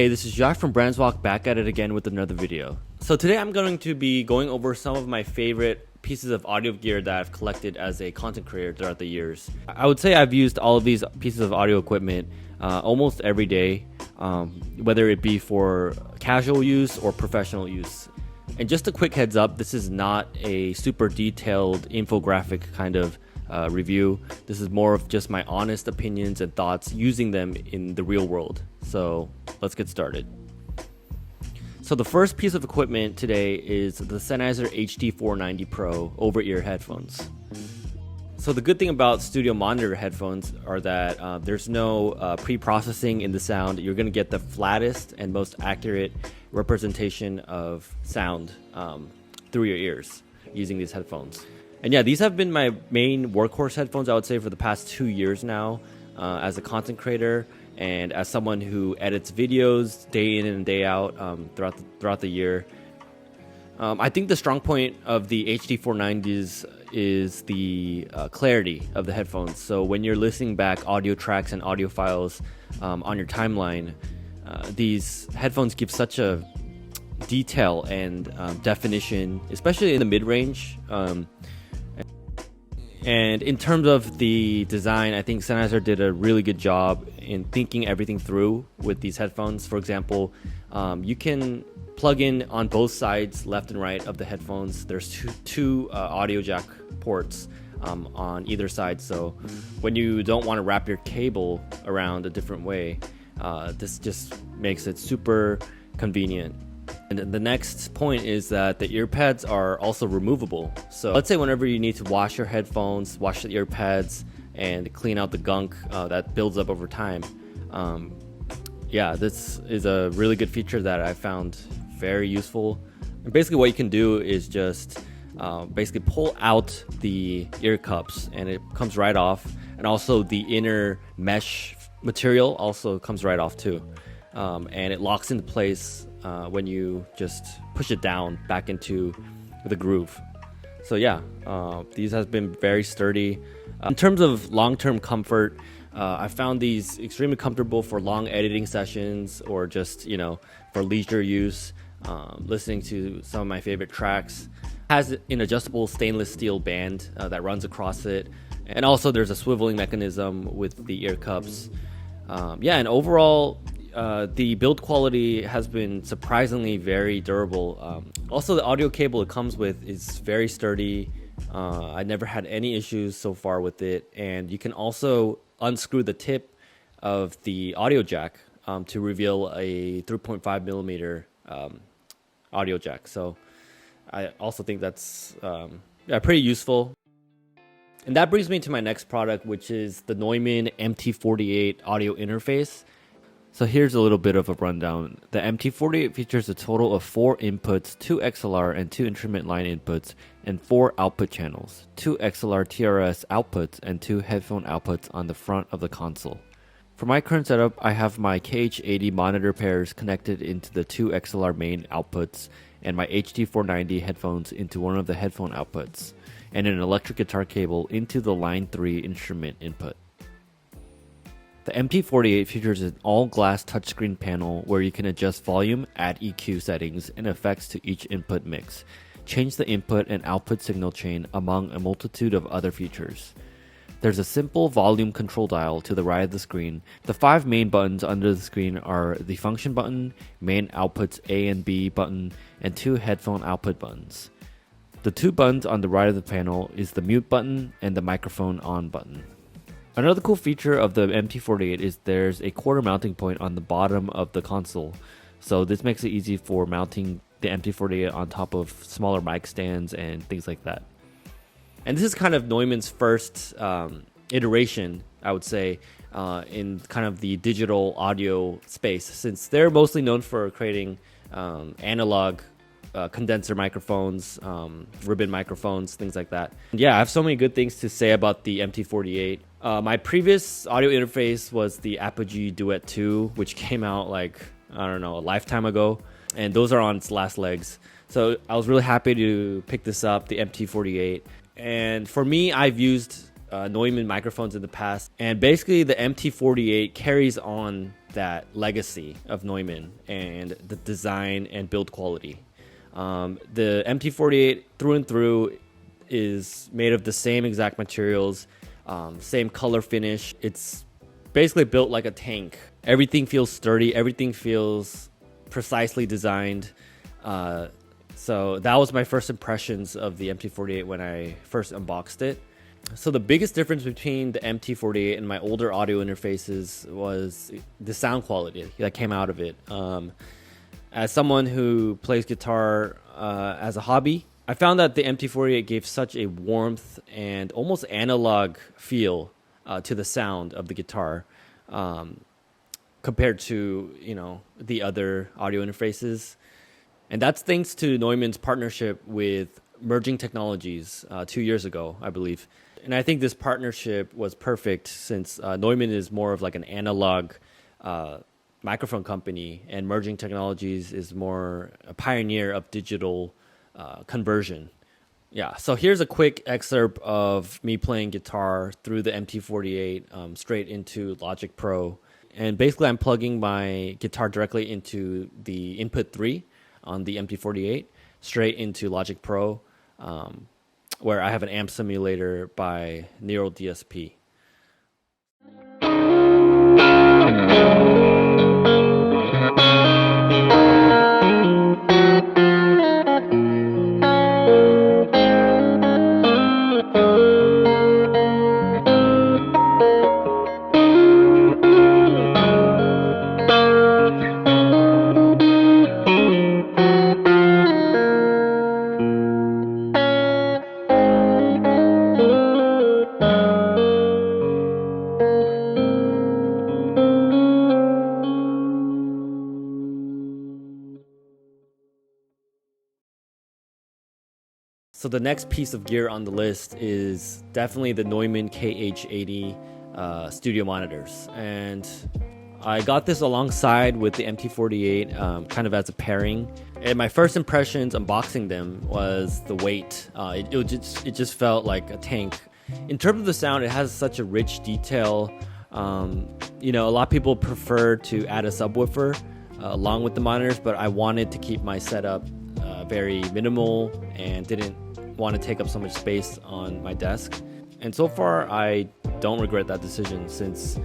Hey, this is Jack from Brandswalk, back at it again with another video. So today I'm going to be going over some of my favorite pieces of audio gear that I've collected as a content creator throughout the years. I would say I've used all of these pieces of audio equipment almost every day, whether it be for casual use or professional use. And just a quick heads up, this is not a super detailed infographic kind of review. This is more of just my honest opinions and thoughts using them in the real world. So let's get started. So the first piece of equipment today is the Sennheiser HD490 Pro over-ear headphones. So the good thing about studio monitor headphones are that there's no pre-processing in the sound. You're going to get the flattest and most accurate representation of sound through your ears using these headphones. And yeah, these have been my main workhorse headphones, I would say, for the past 2 years now as a content creator and as someone who edits videos day in and day out throughout the year. I think the strong point of the HD490s is the clarity of the headphones. So when you're listening back audio tracks and audio files on your timeline, these headphones give such a detail and definition, especially in the mid-range. And in terms of the design, I think Sennheiser did a really good job in thinking everything through with these headphones. For example, you can plug in on both sides, left and right of the headphones. There's two audio jack ports on either side. So when you don't want to wrap your cable around a different way, this just makes it super convenient. And the next point is that the ear pads are also removable. So let's say whenever you need to wash your headphones, wash the ear pads, and clean out the gunk that builds up over time. Yeah, this is a really good feature that I found very useful. And basically what you can do is just basically pull out the ear cups and it comes right off. And also the inner mesh material also comes right off too. And it locks into place when you just push it down back into the groove. So yeah, these have been very sturdy. In terms of long-term comfort, I found these extremely comfortable for long editing sessions or just, for leisure use, listening to some of my favorite tracks. It has an adjustable stainless steel band that runs across it. And also there's a swiveling mechanism with the ear cups. And overall, the build quality has been surprisingly very durable. Also, the audio cable it comes with is very sturdy. I never had any issues so far with it. And you can also unscrew the tip of the audio jack to reveal a 3.5 millimeter audio jack. So I also think that's pretty useful. And that brings me to my next product, which is the Neumann MT48 audio interface. So here's a little bit of a rundown. The MT48 features a total of 4 inputs, 2 XLR and 2 instrument line inputs, and 4 output channels, 2 XLR TRS outputs, and 2 headphone outputs on the front of the console. For my current setup, I have my KH80 monitor pairs connected into the 2 XLR main outputs and my HD490 headphones into one of the headphone outputs, and an electric guitar cable into the line 3 instrument input. The MT48 features an all-glass touchscreen panel where you can adjust volume, add EQ settings, and effects to each input mix, change the input and output signal chain, among a multitude of other features. There's a simple volume control dial to the right of the screen. The 5 main buttons under the screen are the function button, main outputs A and B button, and 2 headphone output buttons. The 2 buttons on the right of the panel is the mute button and the microphone on button. Another cool feature of the MT48 is there's a quarter mounting point on the bottom of the console. So this makes it easy for mounting the MT48 on top of smaller mic stands and things like that. And this is kind of Neumann's first iteration, I would say, in kind of the digital audio space, since they're mostly known for creating analog condenser microphones, ribbon microphones, things like that. Yeah, I have so many good things to say about the MT48. My previous audio interface was the Apogee Duet 2, which came out a lifetime ago. And those are on its last legs. So I was really happy to pick this up, the MT48. And for me, I've used Neumann microphones in the past, and basically the MT48 carries on that legacy of Neumann and the design and build quality. The MT48 through and through is made of the same exact materials, same color finish. It's basically built like a tank. Everything feels sturdy. Everything feels precisely designed. So that was my first impressions of the MT48 when I first unboxed it. So the biggest difference between the MT48 and my older audio interfaces was the sound quality that came out of it. As someone who plays guitar as a hobby, I found that the MT48 gave such a warmth and almost analog feel to the sound of the guitar compared to, the other audio interfaces. And that's thanks to Neumann's partnership with Merging Technologies 2 years ago, I believe. And I think this partnership was perfect since Neumann is more of like an analog microphone company, and Merging Technologies is more a pioneer of digital conversion. Yeah, so here's a quick excerpt of me playing guitar through the MT48 straight into Logic Pro. And basically I'm plugging my guitar directly into the input 3 on the MT48 straight into Logic Pro, where I have an amp simulator by Neural DSP. So the next piece of gear on the list is definitely the Neumann KH80 studio monitors. And I got this alongside with the MT48 kind of as a pairing. And my first impressions unboxing them was the weight. It just felt like a tank. In terms of the sound, it has such a rich detail. A lot of people prefer to add a subwoofer along with the monitors, but I wanted to keep my setup very minimal and didn't want to take up so much space on my desk. And so far, I don't regret that decision since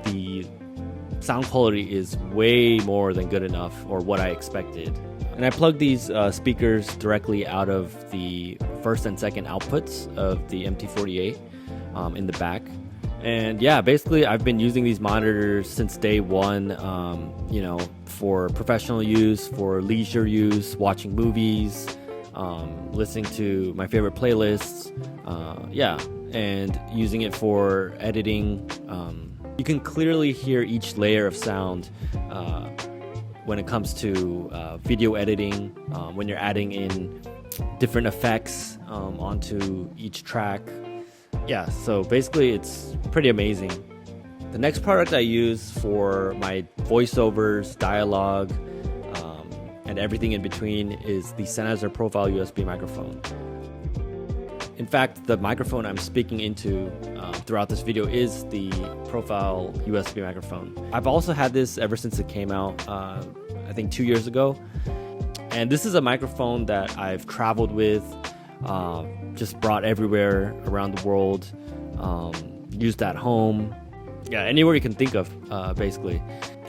the sound quality is way more than good enough, or what I expected. And I plugged these speakers directly out of the first and second outputs of the MT48 in the back. And yeah, basically I've been using these monitors since day one, for professional use, for leisure use, watching movies, listening to my favorite playlists, and using it for editing. You can clearly hear each layer of sound when it comes to video editing, when you're adding in different effects onto each track. Yeah, so basically it's pretty amazing. The next product I use for my voiceovers, dialogue, and everything in between is the Sennheiser Profile USB microphone. In fact, the microphone I'm speaking into throughout this video is the Profile USB microphone. I've also had this ever since it came out, I think 2 years ago. And this is a microphone that I've traveled with, just brought everywhere around the world, used at home, anywhere you can think of, basically.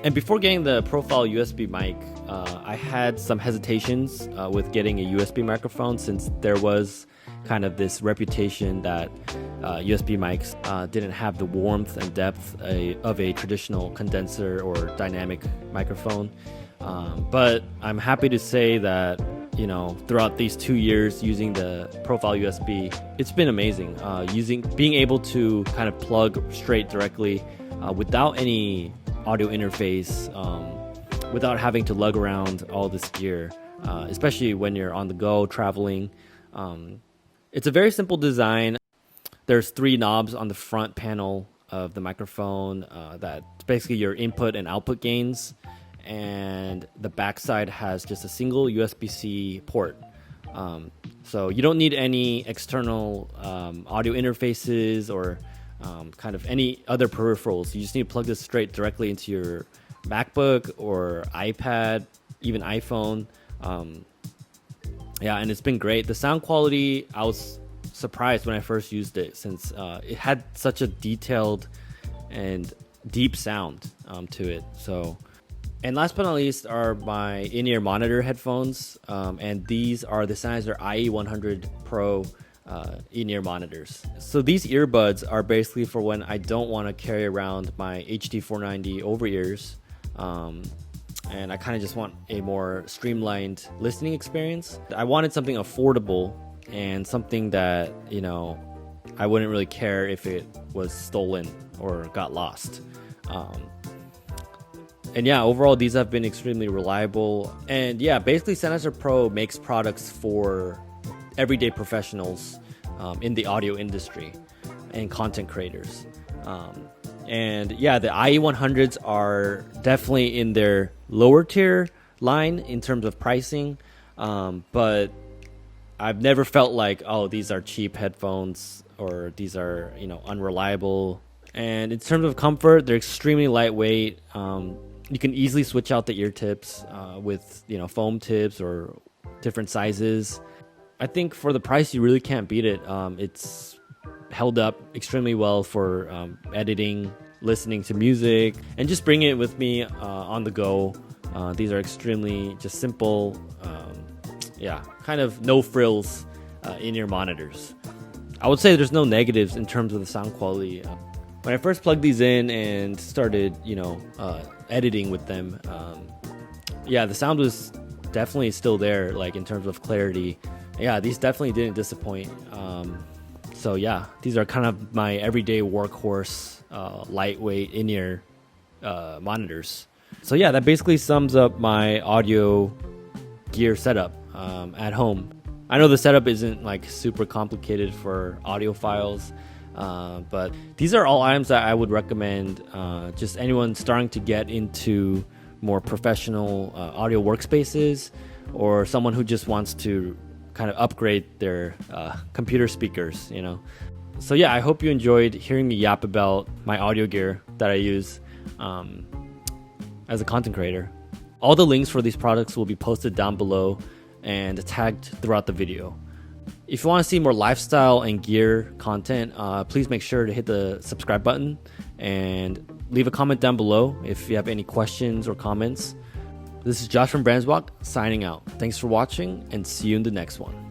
And before getting the Profile USB mic, I had some hesitations with getting a USB microphone, since there was kind of this reputation that USB mics didn't have the warmth and depth of a traditional condenser or dynamic microphone. But I'm happy to say that throughout these 2 years using the Profile USB, it's been amazing. Being able to kind of plug straight directly without any audio interface, without having to lug around all this gear, especially when you're on the go traveling. It's a very simple design. There's 3 knobs on the front panel of the microphone that's basically your input and output gains. And the backside has just a single USB-C port. So you don't need any external audio interfaces or kind of any other peripherals. You just need to plug this straight directly into your MacBook or iPad, even iPhone. Yeah, and it's been great. The sound quality, I was surprised when I first used it, since it had such a detailed and deep sound to it. So, and last but not least are my in-ear monitor headphones, and these are the Sennheiser IE100 Pro in-ear monitors. So these earbuds are basically for when I don't want to carry around my HD490 over ears, and I kind of just want a more streamlined listening experience. I wanted something affordable and something that, you know, I wouldn't really care if it was stolen or got lost. And yeah, overall, these have been extremely reliable. And yeah, basically Sennheiser Pro makes products for everyday professionals in the audio industry and content creators. And yeah, the IE100s are definitely in their lower tier line in terms of pricing, but I've never felt like, oh, these are cheap headphones or these are, you know, unreliable. And in terms of comfort, they're extremely lightweight. You can easily switch out the ear tips with, you know, foam tips or different sizes. I think for the price, you really can't beat it. It's held up extremely well for editing, listening to music, and just bringing it with me on the go. These are extremely just simple, yeah, kind of no frills in-ear monitors. I would say there's no negatives in terms of the sound quality. When I first plugged these in and started, you know, editing with them, yeah, the sound was definitely still there, like in terms of clarity. Yeah, these definitely didn't disappoint. So yeah, these are kind of my everyday workhorse, lightweight in-ear monitors. So yeah, that basically sums up my audio gear setup at home. I know the setup isn't like super complicated for audiophiles, but these are all items that I would recommend just anyone starting to get into more professional audio workspaces, or someone who just wants to kind of upgrade their computer speakers, you know. So yeah, I hope you enjoyed hearing me yap about my audio gear that I use as a content creator. All the links for these products will be posted down below and tagged throughout the video. If you want to see more lifestyle and gear content, please make sure to hit the subscribe button and leave a comment down below if you have any questions or comments. This is Josh from Brandswalk signing out. Thanks for watching, and see you in the next one.